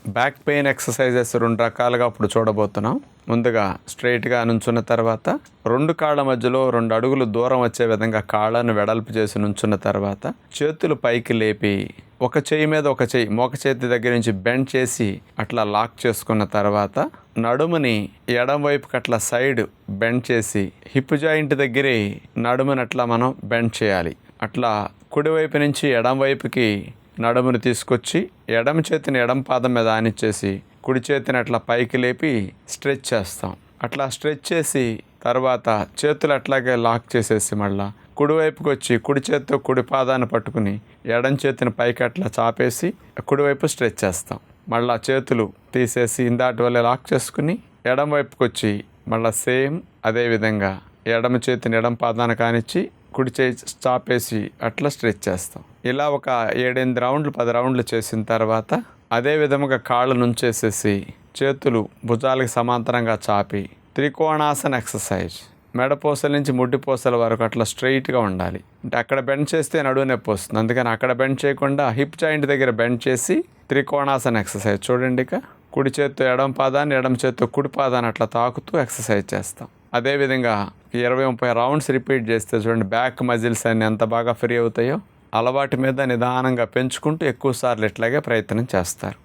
Back pain exercises 2 రకాలుగా ఇప్పుడు చూడబోతున్నాం. ముందుగా స్ట్రైట్గా నుంచున్న తర్వాత 2 కాళ్ళ మధ్యలో 2 అడుగులు దూరం వచ్చే విధంగా కాళ్ళను వెడల్పు చేసి నుంచున్న తర్వాత చేతులు పైకి లేపి ఒక చెయ్యి మీద ఒక చెయ్యి మోక చేతి దగ్గర నుంచి బెండ్ చేసి అట్లా లాక్ చేసుకున్న తర్వాత నడుముని ఎడం వైపుకి అట్లా సైడ్ బెండ్ చేసి హిప్ జాయింట్ దగ్గరే నడుముని అట్లా మనం బెండ్ చేయాలి. అట్లా కుడివైపు నుంచి ఎడం వైపుకి నడుముని తీసుకొచ్చి ఎడమ చేతిని ఎడమ పాదం మీద ఆనిచ్చేసి కుడి చేతిని అట్లా పైకి లేపి స్ట్రెచ్ చేస్తాం. అట్లా స్ట్రెచ్ చేసి తర్వాత చేతులు అట్లాగే లాక్ చేసేసి మళ్ళా కుడివైపుకి వచ్చి కుడి చేతితో కుడి పాదాన్ని పట్టుకుని ఎడం చేతిని పైకి అట్లా చాపేసి కుడివైపు స్ట్రెచ్ చేస్తాం. మళ్ళా చేతులు తీసేసి ఇందాటి వల్ల లాక్ చేసుకుని ఎడం వైపుకి వచ్చి మళ్ళీ సేమ్ అదేవిధంగా ఎడమ చేతిని ఎడం పాదాన్ని కానిచ్చి కుడి చేయి చాపేసి అట్లా స్ట్రెచ్ చేస్తాం. ఇలా ఒక 7-8 రౌండ్లు 10 రౌండ్లు చేసిన తర్వాత అదే విధముగా కాళ్ళు నుంచేసేసి చేతులు భుజాలకు సమాంతరంగా చాపి త్రికోణాసన ఎక్సర్సైజ్ మెడపూసల నుంచి ముడ్డిపూసల వరకు అట్లా స్ట్రైట్గా ఉండాలి. అంటే అక్కడ బెండ్ చేస్తే నడువు నొప్పి వస్తుంది, అందుకని అక్కడ బెండ్ చేయకుండా హిప్ జాయింట్ దగ్గర బెండ్ చేసి త్రికోణాసన ఎక్సర్సైజ్ చూడండి. ఇక కుడి చేత్తో ఎడమ పాదాన్ని ఎడమ చేత్తో కుడి పాదాన్ని అట్లా తాకుతూ ఎక్సర్సైజ్ చేస్తాం. అదేవిధంగా 20-30 రౌండ్స్ రిపీట్ చేస్తే చూడండి బ్యాక్ మజిల్స్ అన్ని ఎంత బాగా ఫ్రీ అవుతాయో. అలవాటు మీద నిదానంగా పెంచుకుంటూ ఎక్కువ సార్లు ఇట్లాగే ప్రయత్నం చేస్తారు.